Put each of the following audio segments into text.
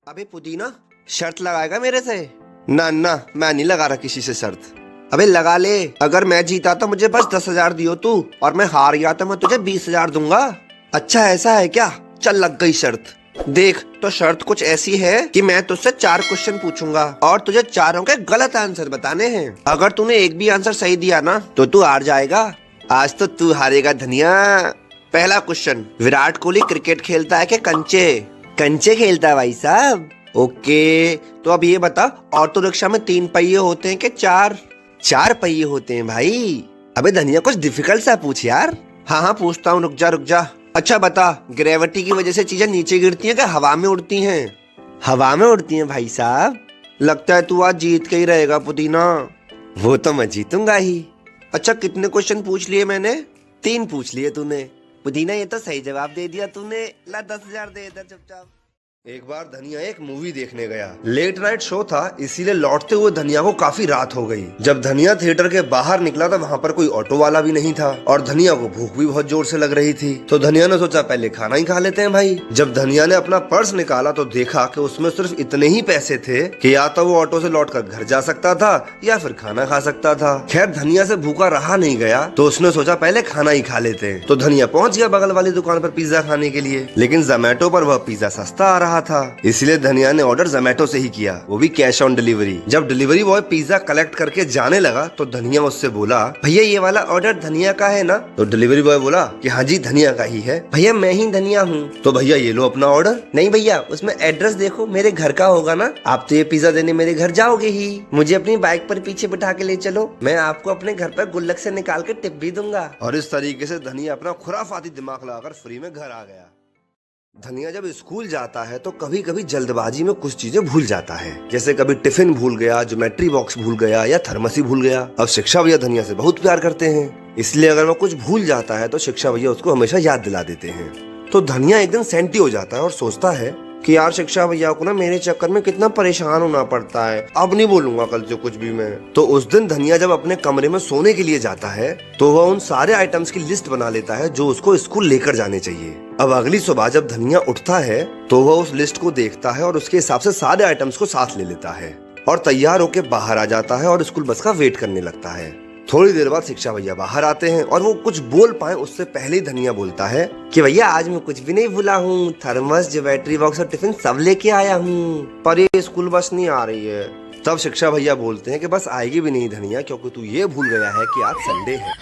अबे पुदीना, शर्त लगाएगा मेरे से? ना ना, मैं नहीं लगा रहा किसी से शर्त। अबे लगा ले, अगर मैं जीता तो मुझे बस 10,000 दियो तू, और मैं हार गया तो मैं तुझे 20,000 दूंगा। अच्छा ऐसा है क्या? चल लग गई शर्त। देख तो शर्त कुछ ऐसी है कि मैं तुझसे 4 क्वेश्चन पूछूंगा और तुझे चारों के गलत आंसर बताने हैं। अगर तूने एक भी आंसर सही दिया ना तो तू हार जाएगा। आज तो तू हारेगा धनिया। पहला क्वेश्चन, विराट कोहली क्रिकेट खेलता है कि कंचे? कंचे खेलता है भाई साहब। ओके, तो अब ये बता, ऑटो रिक्शा में 3 पहिए होते हैं कि 4? 4 पहिए होते हैं भाई। अबे धनिया कुछ डिफिकल्ट सा पूछ यार। हाँ हाँ पूछता हूँ, रुक जा रुक जा। अच्छा बता, ग्रेविटी की वजह से चीजें नीचे गिरती हैं कि हवा में उड़ती हैं? हवा में उड़ती हैं भाई साहब। लगता है तू आज जीत के ही रहेगा पुदीना। वो तो मैं जीतूंगा ही। अच्छा कितने क्वेश्चन पूछ लिए मैंने? 3 पूछ लिए तूने। पुदीना ये तो सही जवाब दे दिया तूने। ला 10,000 दे इधर चुपचाप। एक बार धनिया एक मूवी देखने गया। लेट नाइट शो था, इसीलिए लौटते हुए धनिया को काफी रात हो गई। जब धनिया थिएटर के बाहर निकला तो वहाँ पर कोई ऑटो वाला भी नहीं था और धनिया को भूख भी बहुत जोर से लग रही थी। तो धनिया ने सोचा पहले खाना ही खा लेते हैं भाई। जब धनिया ने अपना पर्स निकाला तो देखा कि उसमें सिर्फ इतने ही पैसे थे कि या तो वो ऑटो से लौटकर घर जा सकता था या फिर खाना खा सकता था। खैर धनिया से भूखा रहा नहीं गया तो उसने सोचा पहले खाना ही खा लेते हैं। तो धनिया पहुंच गया बगल वाली दुकान पर पिज्जा खाने के लिए, लेकिन जोमेटो पर वह पिज्जा सस्ता आ रहा था, इसलिए धनिया ने ऑर्डर जोमेटो से ही किया, वो भी कैश ऑन डिलीवरी। जब डिलीवरी बॉय पिज्जा कलेक्ट करके जाने लगा तो धनिया उससे बोला, भैया ये वाला ऑर्डर धनिया का है ना? तो डिलीवरी बॉय बोला कि हाँ जी धनिया का ही है। भैया मैं ही धनिया हूँ। तो भैया ये लो अपना ऑर्डर। नहीं भैया, उसमें एड्रेस देखो, मेरे घर का होगा ना? आप तो ये पिज्जा देने मेरे घर जाओगे ही, मुझे अपनी बाइक पर पीछे बिठा के ले चलो, मैं आपको अपने घर पर गुल्लक से निकाल के टिप भी दूंगा। और इस तरीके से धनिया अपना खुराफाती दिमाग लगाकर फ्री में घर आ गया। धनिया जब स्कूल जाता है तो कभी कभी जल्दबाजी में कुछ चीजें भूल जाता है, जैसे कभी टिफिन भूल गया, ज्योमेट्री बॉक्स भूल गया या थर्मस ही भूल गया। अब शिक्षा भैया धनिया से बहुत प्यार करते हैं, इसलिए अगर वो कुछ भूल जाता है तो शिक्षा भैया उसको हमेशा याद दिला देते हैं। तो धनिया एक दिन सेंटी हो जाता है और सोचता है कि यार शिक्षा भैया को ना मेरे चक्कर में कितना परेशान होना पड़ता है, अब नहीं बोलूंगा कल से कुछ भी मैं। तो उस दिन धनिया जब अपने कमरे में सोने के लिए जाता है तो वह उन सारे आइटम्स की लिस्ट बना लेता है जो उसको स्कूल लेकर जाने चाहिए। अब अगली सुबह जब धनिया उठता है तो वह उस लिस्ट को देखता है और उसके हिसाब से सारे आइटम्स को साथ ले लेता है और तैयार होकर बाहर आ जाता है और स्कूल बस का वेट करने लगता है। थोड़ी देर बाद शिक्षा भैया बाहर आते हैं और वो कुछ बोल पाए उससे पहले ही धनिया बोलता है कि भैया आज मैं कुछ भी नहीं भूला हूँ, थर्मस, ज्योमेट्री बॉक्स और टिफिन सब लेके आया हूँ, पर ये स्कूल बस नहीं आ रही है। तब शिक्षा भैया बोलते हैं कि बस आएगी भी नहीं धनिया, क्योंकि तू ये भूल गया है कि आज संडे है।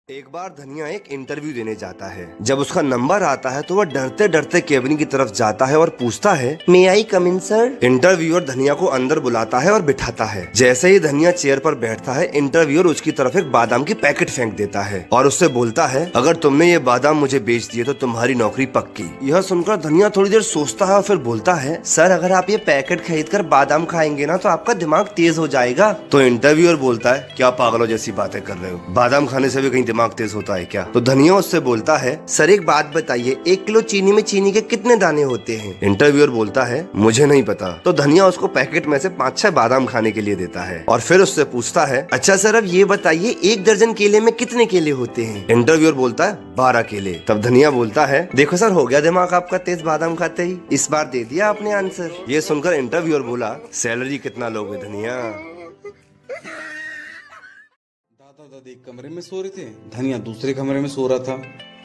एक बार धनिया एक इंटरव्यू देने जाता है। जब उसका नंबर आता है तो वह डरते डरते केबिन की तरफ जाता है और पूछता है, मे आई कम इन सर? इंटरव्यूअर धनिया को अंदर बुलाता है और बिठाता है। जैसे ही धनिया चेयर पर बैठता है, इंटरव्यूअर उसकी तरफ एक बादाम की पैकेट फेंक देता है और उससे बोलता है, अगर तुमने ये बादाम मुझे बेच दिए तो तुम्हारी नौकरी पक्की। यह सुनकर धनिया थोड़ी देर सोचता है और फिर बोलता है, सर अगर आप ये पैकेट खरीद कर बादाम खाएंगे ना तो आपका दिमाग तेज हो जाएगा। तो इंटरव्यूअर बोलता है, क्या पागलों जैसी बातें कर रहे हो, बादाम खाने से भी कहीं दिमाग तेज होता है क्या? तो धनिया उससे बोलता है, सर एक बात बताइए, 1 किलो चीनी में चीनी के कितने दाने होते हैं? इंटरव्यूअर बोलता है, मुझे नहीं पता। तो धनिया उसको पैकेट में से 5-6 बादाम खाने के लिए देता है और फिर उससे पूछता है, अच्छा सर अब ये बताइए 1 दर्जन केले में कितने केले होते हैं? इंटरव्यूअर बोलता है, 12 केले। तब धनिया बोलता है, देखो सर हो गया दिमाग आपका तेज बादाम खाते ही, इस बार दे दिया आपने आंसर। ये सुनकर इंटरव्यूअर बोला, सैलरी कितना लोगे धनिया? दादी एक कमरे में सो रहे थे, धनिया दूसरे कमरे में सो रहा था।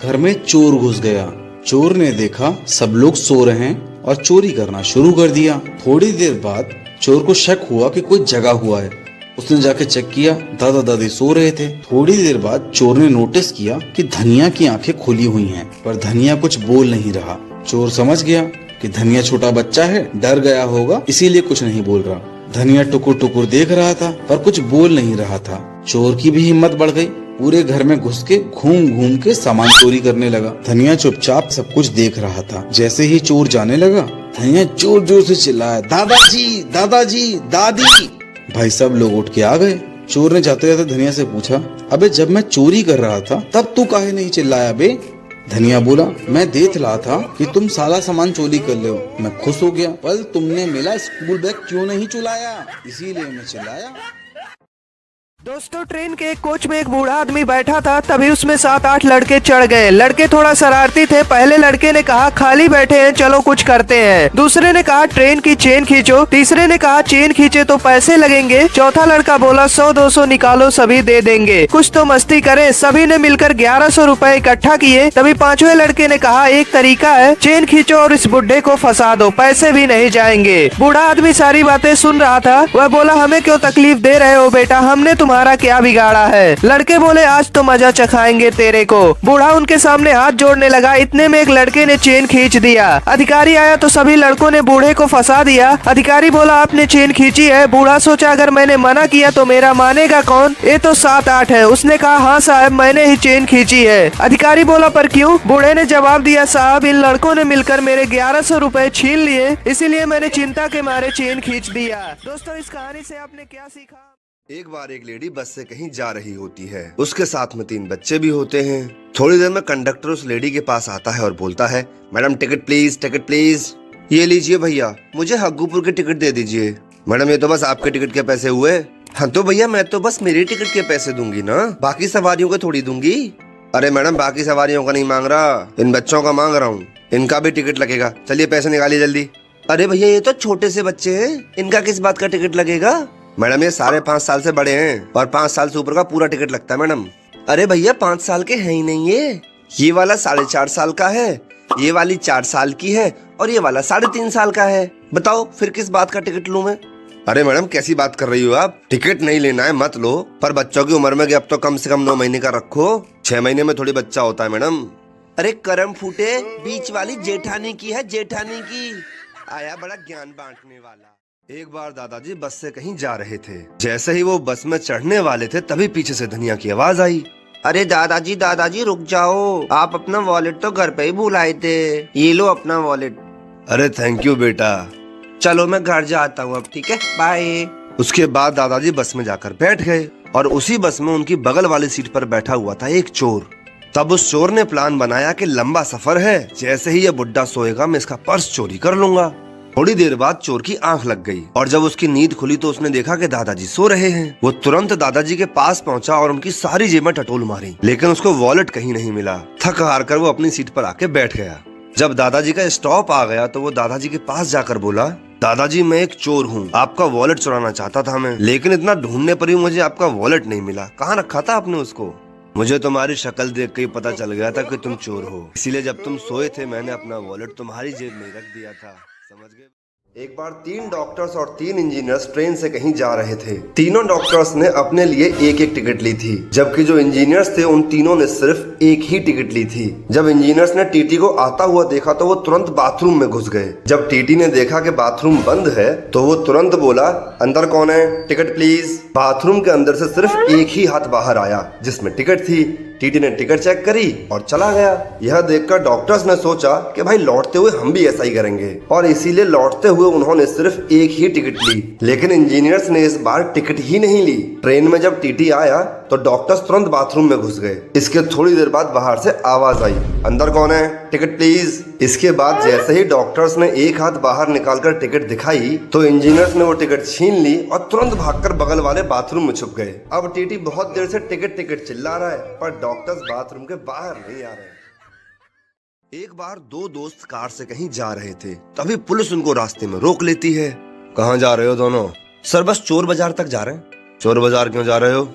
घर में चोर घुस गया। चोर ने देखा सब लोग सो रहे हैं और चोरी करना शुरू कर दिया। थोड़ी देर बाद चोर को शक हुआ कि कोई जगा हुआ है। उसने जाके चेक किया, दादा दादी सो रहे थे। थोड़ी देर बाद चोर ने नोटिस किया कि धनिया की आंखें खुली हुई हैं, पर धनिया कुछ बोल नहीं रहा। चोर समझ गया कि धनिया छोटा बच्चा है, डर गया होगा, इसीलिए कुछ नहीं बोल रहा। धनिया टुकुर टुकुर देख रहा था पर कुछ बोल नहीं रहा था। चोर की भी हिम्मत बढ़ गई, पूरे घर में घुस के घूम घूम के सामान चोरी करने लगा। धनिया चुपचाप सब कुछ देख रहा था। जैसे ही चोर जाने लगा, धनिया जोर जोर से चिल्लाया, दादाजी दादाजी दादी। भाई सब लोग उठ के आ गए। चोर ने जाते जाते धनिया से पूछा, अबे जब मैं चोरी कर रहा था तब तू काहे नहीं चिल्लाया बे? धनिया बोला, मैं देख रहा था कि तुम सारा सामान चोरी कर ले हो, मैं खुश हो गया, पर तुमने मेरा स्कूल बैग क्यों नहीं चुराया, इसीलिए मैं चिल्लाया। दोस्तों ट्रेन के एक कोच में एक बूढ़ा आदमी बैठा था। तभी उसमें 7-8 लड़के चढ़ गए। लड़के थोड़ा शरारती थे। पहले लड़के ने कहा खाली बैठे हैं चलो कुछ करते हैं। दूसरे ने कहा ट्रेन की चेन खींचो। तीसरे ने कहा चेन खींचे तो पैसे लगेंगे। चौथा लड़का बोला 100-200 निकालो सभी दे देंगे, कुछ तो मस्ती करें। सभी ने मिलकर 1100 रुपए इकट्ठा किए। तभी पांचवें लड़के ने कहा एक तरीका है, चेन खींचो और इस बुढ़े को फंसा दो, पैसे भी नहीं जाएंगे। बूढ़ा आदमी सारी बातें सुन रहा था। वह बोला हमें क्यों तकलीफ दे रहे हो बेटा, हमने तुम्हारा क्या बिगाड़ा है। लड़के बोले आज तो मजा चखाएंगे तेरे को। बूढ़ा उनके सामने हाथ जोड़ने लगा। इतने में एक लड़के ने चेन खींच दिया। अधिकारी आया तो सभी लड़कों ने बूढ़े को फंसा दिया। अधिकारी बोला आपने चेन खींची है। बूढ़ा सोचा अगर मैंने मना किया तो मेरा मानेगा कौन, ये तो 7-8 है। उसने कहा हाँ साहब मैंने ही चेन खींची है। अधिकारी बोला पर क्यों। बूढ़े ने जवाब दिया साहब इन लड़कों ने मिलकर मेरे 1100 रुपए छीन लिए, इसीलिए मैंने चिंता के मारे चेन खींच दिया। दोस्तों इस कहानी से आपने क्या सीखा। एक बार एक लेडी बस से कहीं जा रही होती है। उसके साथ में 3 बच्चे भी होते हैं। थोड़ी देर में कंडक्टर उस लेडी के पास आता है और बोलता है madam ticket please, ticket please. ये लीजिए भैया, मुझे हग्गूपुर की टिकट दे दीजिए। मैडम ये तो बस आपके टिकट के पैसे हुए। हाँ तो भैया मैं तो बस मेरी टिकट के पैसे दूंगी ना, बाकी सवारियों के थोड़ी दूंगी। अरे मैडम बाकी सवारियों का नहीं मांग रहा, इन बच्चों का मांग रहा हूँ, इनका भी टिकट लगेगा। चलिए पैसे निकालिए जल्दी। अरे भैया ये तो छोटे से बच्चे हैं, इनका किस बात का टिकट लगेगा। मैडम ये सारे 5 साल से बड़े हैं और 5 साल से ऊपर का पूरा टिकट लगता है मैडम। अरे भैया 5 साल के हैं ही नहीं ये वाला 4.5 साल का है, ये वाली 4 साल की है और ये वाला 3.5 साल का है। बताओ फिर किस बात का टिकट लूं मैं। अरे मैडम कैसी बात कर रही हो आप, टिकट नहीं लेना है मत लो, पर बच्चों की उम्र में गैप तो कम से कम 9 महीने का रखो। 6 महीने में थोड़ी बच्चा होता है मैडम। अरे करम फूटे, बीच वाली जेठानी की है, जेठानी की। आया बड़ा ज्ञान बांटने वाला। एक बार दादाजी बस से कहीं जा रहे थे। जैसे ही वो बस में चढ़ने वाले थे तभी पीछे से धनिया की आवाज आई। अरे दादाजी दादाजी रुक जाओ, आप अपना वॉलेट तो घर पे ही भूल आए थे, ये लो अपना वॉलेट। अरे थैंक यू बेटा, चलो मैं घर जाता हूँ अब, ठीक है बाय। उसके बाद दादाजी बस में जाकर बैठ गए और उसी बस में उनकी बगल वाली सीट पर बैठा हुआ था एक चोर। तब उस चोर ने प्लान बनाया कि लंबा सफर है, जैसे ही ये बुड्ढा सोएगा मैं इसका पर्स चोरी कर लूंगा। थोड़ी देर बाद चोर की आंख लग गई और जब उसकी नींद खुली तो उसने देखा कि दादाजी सो रहे हैं। वो तुरंत दादाजी के पास पहुंचा और उनकी सारी जेबें टटोल मारी, लेकिन उसको वॉलेट कहीं नहीं मिला। थक हार कर वो अपनी सीट पर आके बैठ गया। जब दादाजी का स्टॉप आ गया तो वो दादाजी के पास जाकर बोला दादाजी मैं एक चोर हूँ, आपका वॉलेट चुराना चाहता था मैं, लेकिन इतना ढूंढने पर भी मुझे आपका वॉलेट नहीं मिला। कहाँ रखा था आपने उसको। मुझे तुम्हारी शक्ल देख के ही पता चल गया था कि तुम चोर हो, इसीलिए जब तुम सोए थे मैंने अपना वॉलेट तुम्हारी जेब में रख दिया था, समझ गए। एक बार 3 डॉक्टर्स और 3 इंजीनियर्स ट्रेन से कहीं जा रहे थे। तीनों डॉक्टर्स ने अपने लिए एक टिकट ली थी, जबकि जो इंजीनियर्स थे उन तीनों ने सिर्फ एक ही टिकट ली थी। जब इंजीनियर्स ने टीटी को आता हुआ देखा तो वो तुरंत बाथरूम में घुस गए। जब टीटी ने देखा कि बाथरूम बंद है तो वो तुरंत बोला अंदर कौन है, टिकट प्लीज। बाथरूम के अंदर से सिर्फ एक ही हाथ बाहर आया जिसमें टिकट थी। टीटी ने टिकट चेक करी और चला गया। यह देखकर डॉक्टर्स ने सोचा कि भाई लौटते हुए हम भी ऐसा ही करेंगे, और इसीलिए लौटते हुए उन्होंने सिर्फ एक ही टिकट ली। लेकिन इंजीनियर्स ने इस बार टिकट ही नहीं ली। ट्रेन में जब टीटी आया तो डॉक्टर्स तुरंत बाथरूम में घुस गए। इसके थोड़ी देर बाद बाहर से आवाज आई अंदर कौन है, टिकट प्लीज। इसके बाद जैसे ही डॉक्टर्स ने एक हाथ बाहर निकालकर टिकट दिखाई तो इंजीनियर्स ने वो टिकट छीन ली और तुरंत भागकर बगल वाले बाथरूम में छुप गए। अब टीटी बहुत देर से टिकट टिकट चिल्ला रहा है, पर डॉक्टर्स बाथरूम के बाहर नहीं आ रहे। एक बार 2 दोस्त कार से कहीं जा रहे थे, तभी पुलिस उनको रास्ते में रोक लेती है। कहाँ जा रहे हो दोनों। सर बस चोर बाजार तक जा रहे हैं। चोर बाजार क्यों जा रहे हो।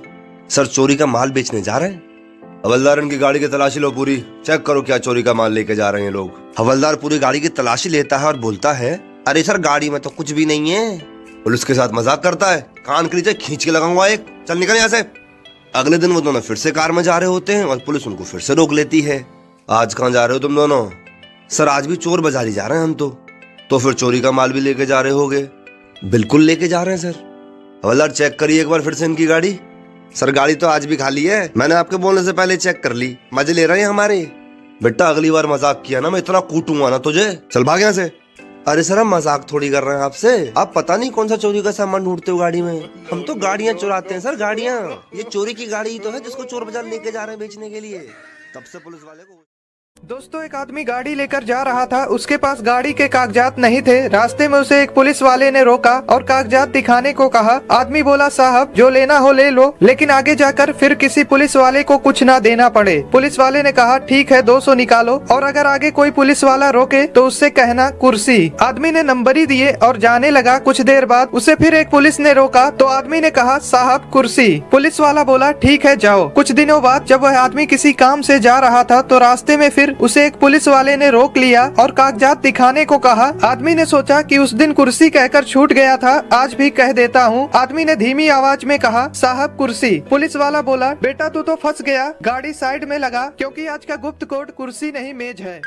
सर चोरी का माल बेचने जा रहे हैं। हवलदार इनकी गाड़ी की तलाशी लो पूरी, चेक करो क्या चोरी का माल लेके जा रहे हैं लोग। हवलदार पूरी गाड़ी की तलाशी लेता है और बोलता है अरे सर गाड़ी में तो कुछ भी नहीं है। पुलिस के साथ मजाक करता है, कान के नीचे खींच के लगाऊंगा एक, चल निकल यहाँ से। अगले दिन वो दोनों फिर से कार में जा रहे होते हैं और पुलिस उनको फिर से रोक लेती है। आज कहाँ जा रहे हो तुम दोनों। सर आज भी चोर बाजारी जा रहे हैं हम तो फिर चोरी का माल भी लेके जा रहे होगे। बिल्कुल लेके जा रहे हैं सर। हवलदार चेक करिए एक बार फिर से इनकी गाड़ी। सर गाड़ी तो आज भी खाली है, मैंने आपके बोलने से पहले चेक कर ली, मजे ले रहे हैं हमारे। बेटा अगली बार मजाक किया ना मैं इतना कूटूंगा ना तुझे, चल भाग यहाँ से। अरे सर हम मजाक थोड़ी कर रहे हैं आपसे, आप पता नहीं कौन सा चोरी का सामान ढूंढते हो गाड़ी में। हम तो गाड़ियाँ चुराते हैं सर, गाड़ियाँ। ये चोरी की गाड़ी ही तो है जिसको चोर बाजार लेके जा रहे हैं बेचने के लिए। तब से पुलिस वाले को दोस्तों, एक आदमी गाड़ी लेकर जा रहा था। उसके पास गाड़ी के कागजात नहीं थे। रास्ते में उसे एक पुलिस वाले ने रोका और कागजात दिखाने को कहा। आदमी बोला, साहब जो लेना हो ले लो, लेकिन आगे जाकर फिर किसी पुलिस वाले को कुछ ना देना पड़े। पुलिस वाले ने कहा, ठीक है 200 निकालो, और अगर आगे कोई पुलिस वाला रोके तो उससे कहना कुर्सी। आदमी ने नंबर ही दिए और जाने लगा। कुछ देर बाद उसे फिर एक पुलिस ने रोका तो आदमी ने कहा, साहब कुर्सी। पुलिस वाला बोला, ठीक है जाओ। कुछ दिनों बाद जब वह आदमी किसी काम से जा रहा था तो रास्ते में फिर उसे एक पुलिस वाले ने रोक लिया और कागजात दिखाने को कहा। आदमी ने सोचा कि उस दिन कुर्सी कहकर छूट गया था, आज भी कह देता हूँ। आदमी ने धीमी आवाज में कहा, साहब कुर्सी। पुलिस वाला बोला, बेटा तू तो फंस गया, गाड़ी साइड में लगा, क्योंकि आज का गुप्त कोड कुर्सी नहीं मेज है।